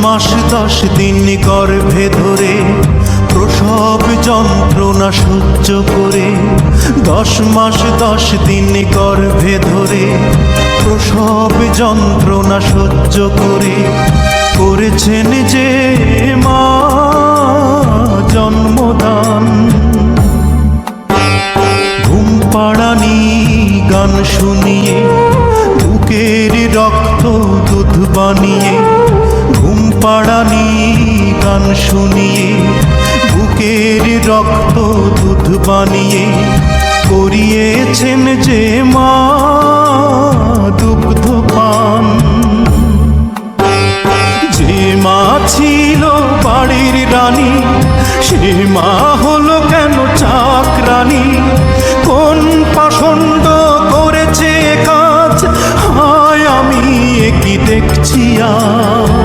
মাস 10 দিন গর্ভে ধরে প্রসব যন্ত্রণা সহ্য করে, 10 মাস 10 দিন গর্ভে ধরে প্রসব যন্ত্রণা সহ্য করে করেছেন যে মা জন্মদান। ঘুম পাড়ানি গান শুনিয়ে বুকের রক্ত দুধ বানিয়ে, ঘুম পাড়ানি গান শুনিয়ে বুকের রক্ত দুধ বানিয়ে করিয়েছেন যে মা দুগ্ধ পান। যে মা ছিল বাড়ির রানী সে মা হলো কেন চাকরানী? কোন পাষণ্ড করেছে কাজ, হায় আমি কি দেখছি আজ।